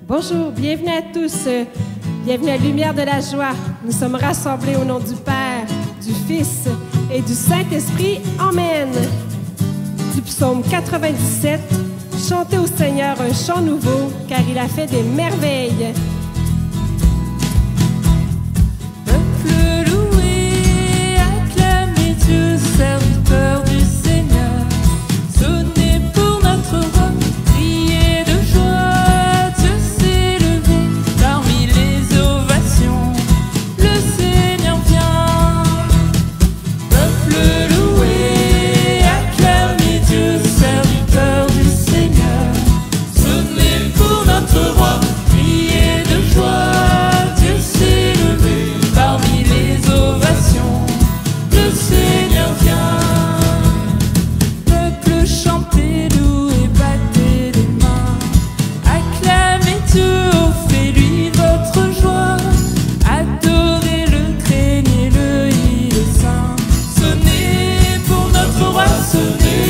Bonjour, bienvenue à tous. Bienvenue à Lumière de la Joie. Nous sommes rassemblés au nom du Père, du Fils et du Saint-Esprit. Amen. Du psaume 97, chantez au Seigneur un chant nouveau, car il a fait des merveilles. Peuple loué, acclamez Dieu, serviteur du Seigneur. Sonnez pour notre roi, criez de joie. Dieu s'est levé parmi les ovations. Le Seigneur vient. Peuple loué, acclamez Dieu, serviteur du Seigneur. Sonnez pour notre roi, criez de joie. Dieu s'est levé parmi les ovations. Le Seigneur vient. Peuple, chantez, louez, battez les mains. Acclamez Dieu, offrez-lui votre joie. Adorez-le, craignez-le, il est saint. Sonnez pour notre roi, sonnez.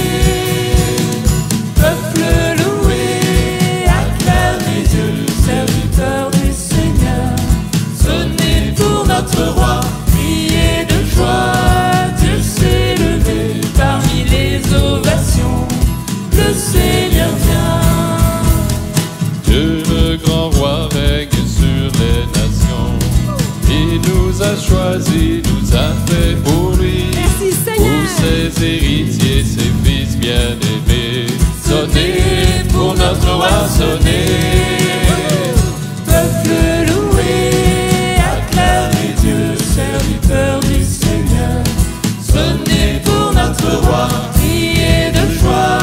Peuple loué, acclamez Dieu, serviteur du Seigneur. Sonnez pour notre roi, criez de joie. Dieu s'est levé parmi les ovations. Le Seigneur vient. Dieu le grand roi règne sur les nations. Il nous a choisis, nous a fait pour lui. Merci Seigneur. Pour ses héritiers, ses fils bien-aimés. Sonnez pour notre roi, sonnez. Peuple loué, acclamez Dieu, serviteur du Seigneur. Sonnez pour notre roi, criez de joie.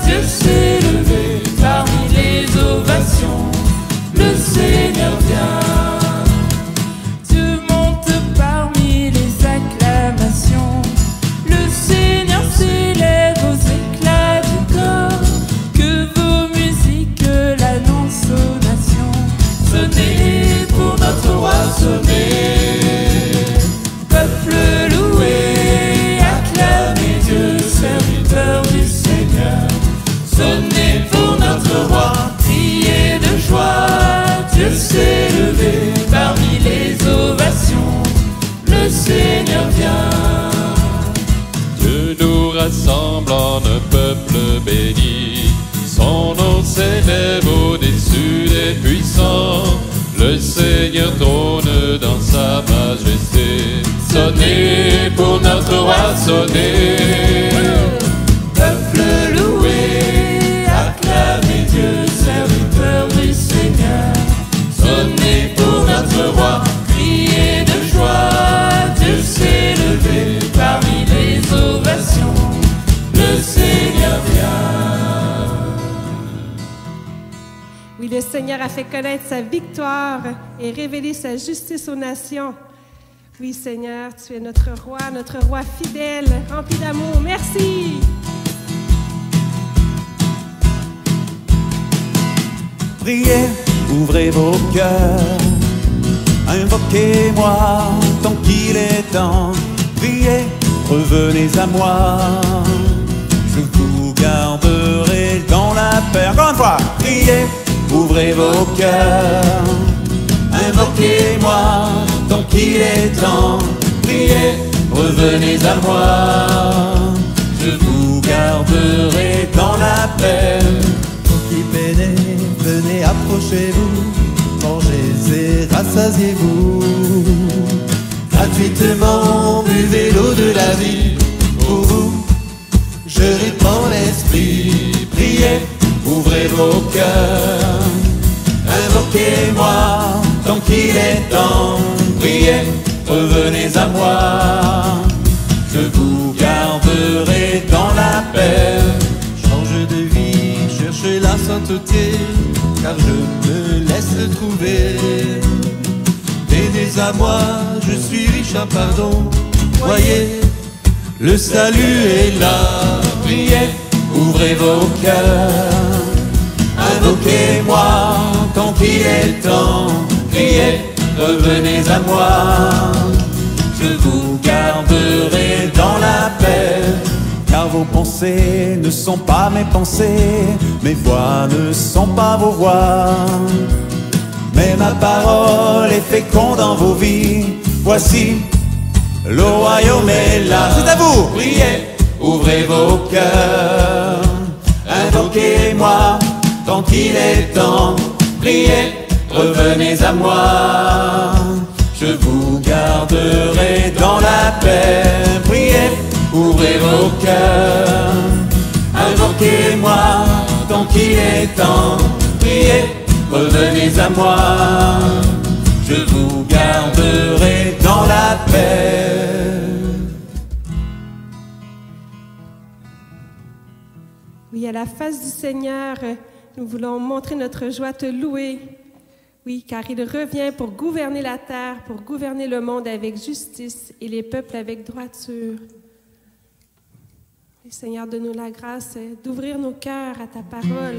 Dieu s'est levé parmi les ovations. Le Seigneur vient. Dieu monte parmi les acclamations. Le Seigneur s'élève aux éclats du corps. Que vos musiques l'annoncent aux nations. Sonnez pour notre roi, sonnez. Peuple loué, acclamez Dieu, serviteur du Seigneur. Sonnez pour notre roi, criez de joie. Dieu s'est levé parmi les ovations. Le Seigneur vient. Dieu nous rassemble en un peuple béni. Son nom s'élève au-dessus des puissants. Le Seigneur trône dans sa majesté. Sonnez pour notre roi, sonnez. Peuple loué, acclamez Dieu, serviteur du Seigneur. Sonnez pour notre roi, criez de joie. Dieu s'est levé parmi les ovations. Le Seigneur vient. Oui, le Seigneur a fait connaître sa victoire et révélé sa justice aux nations. Oui, Seigneur, tu es notre roi fidèle, rempli d'amour. Merci. Priez, ouvrez vos cœurs, invoquez-moi tant qu'il est temps. Priez, revenez à moi, je vous garderai dans la paix. Encore une fois, priez, ouvrez vos cœurs, invoquez-moi tant qu'il est temps. Priez, revenez à moi, je vous garderai dans la paix. Vous qui peinez, venez, approchez-vous, mangez et rassasiez-vous. Gratuitement, buvez l'eau de la vie. Pour vous, je répands l'esprit. Priez, ouvrez vos cœurs, invoquez-moi tant qu'il est temps. Priez, revenez à moi, je vous garderai dans la paix. Change de vie, cherchez la sainteté, car je me laisse trouver. Venez à moi, je suis riche en pardon. Voyez, le salut est là. Priez, ouvrez vos cœurs, invoquez-moi tant qu'il est temps. Priez, revenez à moi, je vous garderai dans la paix. Car vos pensées ne sont pas mes pensées, mes voix ne sont pas vos voix. mais ma parole est féconde dans vos vies. Voici, le royaume est là. C'est à vous. Priez, ouvrez vos cœurs, invoquez-moi tant qu'il est temps. Priez, revenez à moi, je vous garderai dans la paix. Priez, ouvrez vos cœurs, invoquez-moi tant qu'il est temps. Priez, revenez à moi, je vous garderai dans la paix. Oui, à la face du Seigneur, nous voulons montrer notre joie, te louer. Oui, car il revient pour gouverner la terre, pour gouverner le monde avec justice et les peuples avec droiture. Et Seigneur, donne-nous la grâce d'ouvrir nos cœurs à ta parole.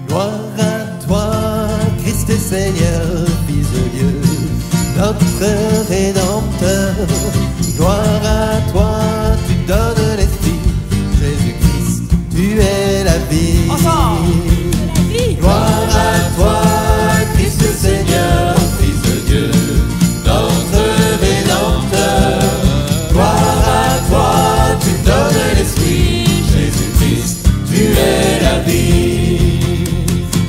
Gloire à toi, Christ et Seigneur, Fils de Dieu, notre Rédempteur. Gloire à toi, tu donnes l'Esprit, Jésus-Christ, tu es la vie. Ensemble, gloire à toi, Christ et Seigneur, Fils de Dieu, notre Rédempteur. Gloire à toi, tu donnes l'Esprit, Jésus-Christ, tu es la vie.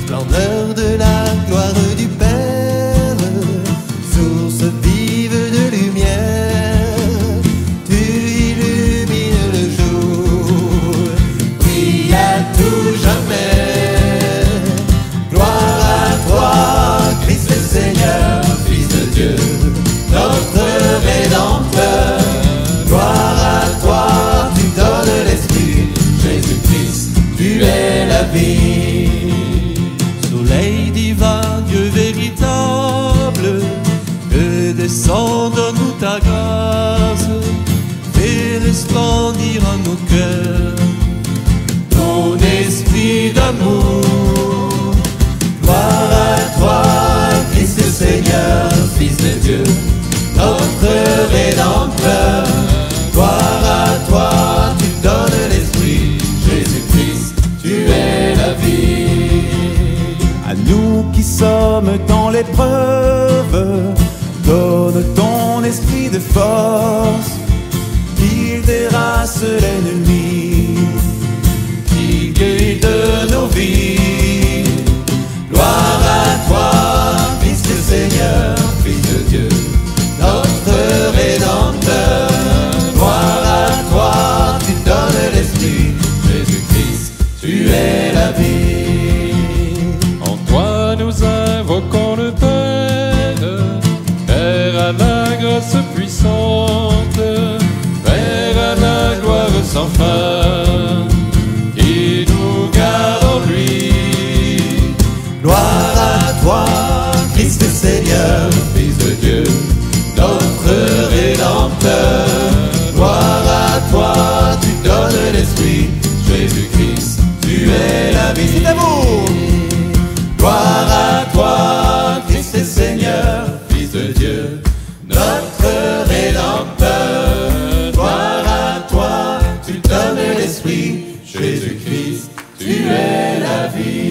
Splendeur de la gloire du Père, source vive de lumière, tu illumines le jour, brille à tout jamais. Gloire à toi, Christ le Seigneur, Fils de Dieu, notre Rédempteur. Gloire à toi, tu donnes l'Esprit, Jésus-Christ, tu es la vie. Soleil divin, Dieu véritable, que descende nous ta grâce, fais resplendir en nos cœurs ton esprit d'amour. Gloire à toi, Christ le Seigneur, Fils de Dieu, notre Rédempteur. Gloire à toi, tu donnes l'Esprit, Jésus-Christ, tu es la vie. À nous qui sommes dans l'épreuve, donne ton esprit de force, qu'il terrasse l'ennemi, qu'il guérit de nos vies. Gloire à toi, Christ le Seigneur, Fils de Dieu, notre Rédempteur. Gloire à toi, tu donnes l'Esprit, Jésus-Christ, tu es la vie. En toi nous invoquons le Père, Père à la grâce puissante, Père à la gloire sans fin, qui nous garde en lui. Gloire à toi, Christ le Seigneur, Fils de Dieu, notre Rédempteur. Gloire à toi, tu donnes l'Esprit, Jésus-Christ, tu es la vie. C'est à vous. Gloire à toi, Christ le Seigneur, Fils de Dieu, notre Rédempteur. Gloire à toi, tu donnes l'Esprit, Jésus-Christ, tu es la vie.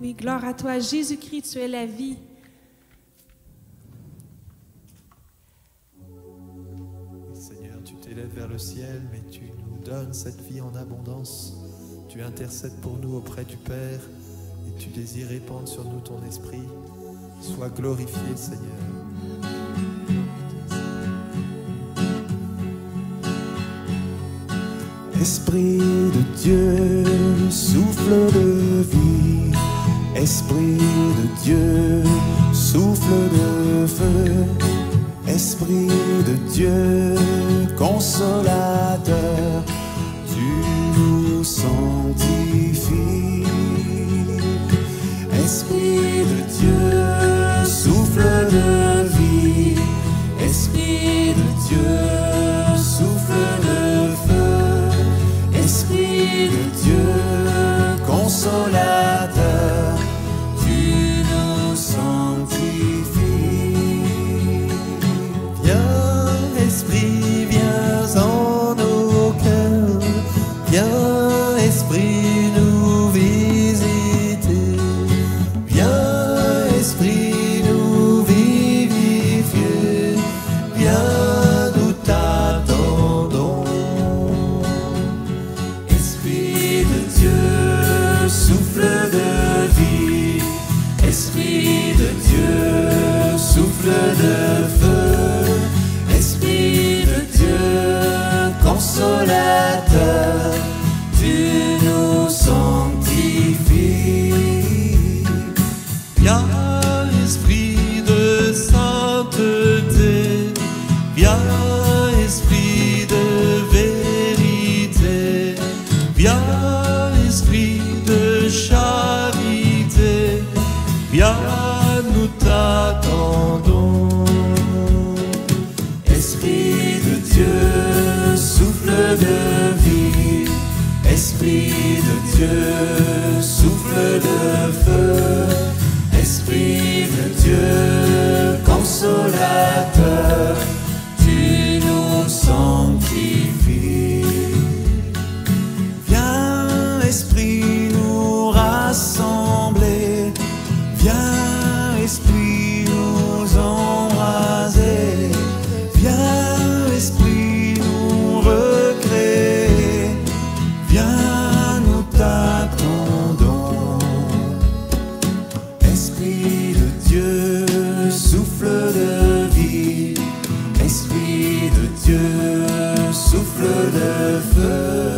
oui, gloire à toi, Jésus-Christ, tu es la vie. Seigneur, tu t'élèves vers le ciel, mais tu nous donnes cette vie en abondance. Tu intercèdes pour nous auprès du Père et tu désires répandre sur nous ton esprit. Sois glorifié, Seigneur. Esprit de Dieu, souffle de vie. Esprit de Dieu, souffle de feu. Esprit de Dieu, consolateur, tu nous sanctifies. Esprit de Dieu, souffle de vie. Esprit de Dieu, souffle de feu. Esprit de Dieu, consolateur, tu nous sanctifies. Viens, Esprit, viens en de feu, Esprit de Dieu, consolateur, tu nous sanctifies. Viens, Esprit de sainteté, viens, Esprit de vérité, viens, Esprit de charité, viens, nous t'attendons. Esprit de Dieu, souffle de vie, Esprit de Dieu, souffle de feu, Esprit de Dieu, consolateur, tu nous sanctifies. Viens, Esprit, nous rassembler, viens, Esprit, nous embraser, viens, Esprit, nous recréer, viens, nous t'attendons. Esprit de Dieu, souffle de vie, Esprit de Dieu, souffle de feu,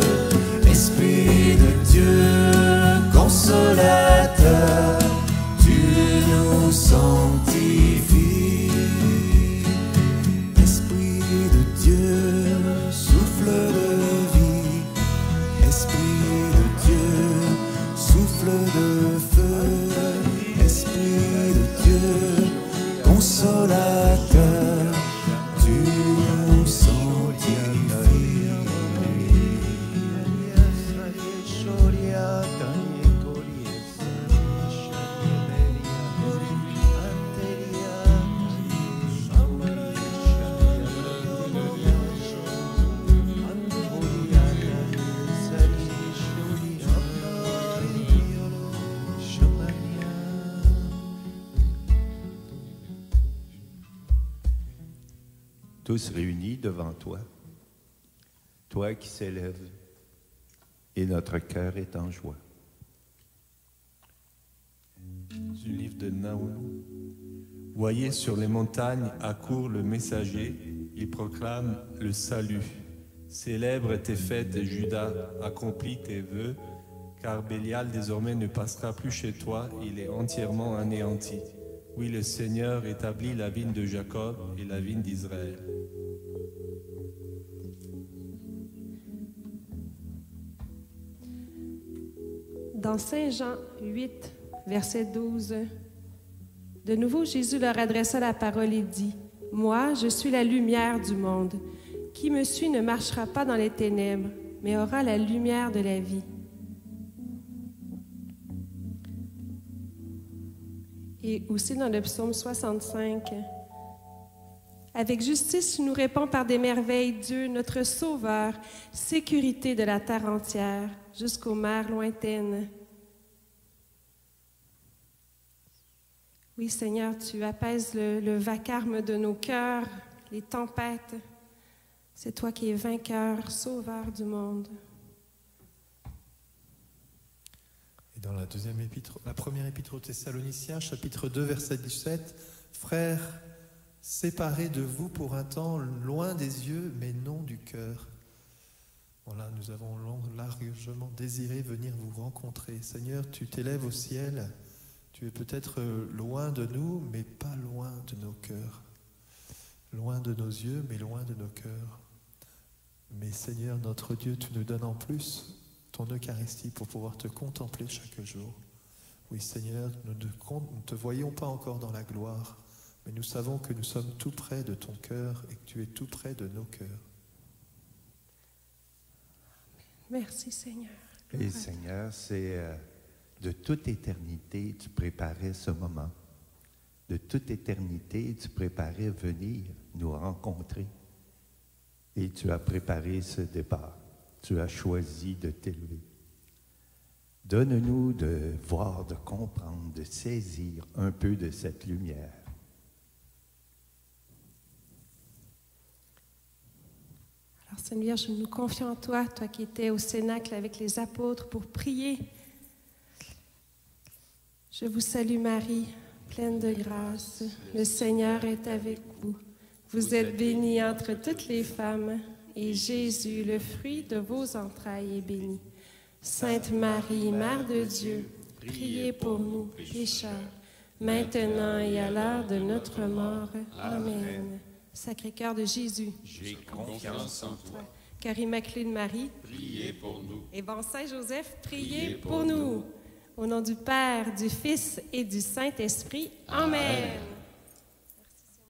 Esprit de Dieu, consolateur, tu nous sanctifies. Esprit de Dieu, souffle de vie, Esprit de Dieu, souffle de feu, Esprit de Dieu, consolateur, tu nous sanctifies. Tous réunis devant toi, toi qui s'élèves, et notre cœur est en joie. Du livre de Naoum. Voyez sur les montagnes accourt le messager, il proclame le salut. Célèbre tes fêtes, Judas, accomplis tes vœux, car Bélial désormais ne passera plus chez toi, il est entièrement anéanti. Oui, le Seigneur établit la vigne de Jacob et la vigne d'Israël. Dans Saint Jean 8, verset 12, de nouveau Jésus leur adressa la parole et dit, « Moi, je suis la lumière du monde. Qui me suit ne marchera pas dans les ténèbres, mais aura la lumière de la vie. » Et aussi dans le psaume 65, « Avec justice, tu nous réponds par des merveilles, Dieu, notre Sauveur, sécurité de la terre entière, jusqu'aux mers lointaines. » Oui, Seigneur, tu apaises le vacarme de nos cœurs, les tempêtes. C'est toi qui es vainqueur, sauveur du monde. Et dans la première épître aux Thessaloniciens, chapitre 2, verset 17, « Frères, séparés de vous pour un temps, loin des yeux, mais non du cœur. » Voilà, nous avons largement désiré venir vous rencontrer. Seigneur, tu t'élèves au ciel, tu es peut-être loin de nous, mais pas loin de nos cœurs. Loin de nos yeux, mais loin de nos cœurs. Mais Seigneur, notre Dieu, tu nous donnes en plus ton Eucharistie pour pouvoir te contempler chaque jour. Oui, Seigneur, nous ne te voyons pas encore dans la gloire, mais nous savons que nous sommes tout près de ton cœur et que tu es tout près de nos cœurs. Merci, Seigneur. Et Seigneur, c'est de toute éternité, tu préparais ce moment. De toute éternité, tu préparais venir nous rencontrer. Et tu as préparé ce départ. Tu as choisi de t'élever. Donne-nous de voir, de comprendre, de saisir un peu de cette lumière. Alors, Seigneur, je nous confie en toi, toi qui étais au Cénacle avec les apôtres pour prier. Je vous salue, Marie, pleine de grâce, le Seigneur est avec vous. Vous êtes bénie entre toutes les femmes, et Jésus, le fruit de vos entrailles, est béni. Sainte Marie, Mère de Dieu, priez pour nous, pécheurs, maintenant et à l'heure de notre mort. Amen. Sacré-Cœur de Jésus, J'ai confiance en toi. Cœur immaculé de Marie, Priez pour nous. et bon Saint-Joseph, priez pour nous. Au nom du Père, du Fils et du Saint-Esprit. Amen.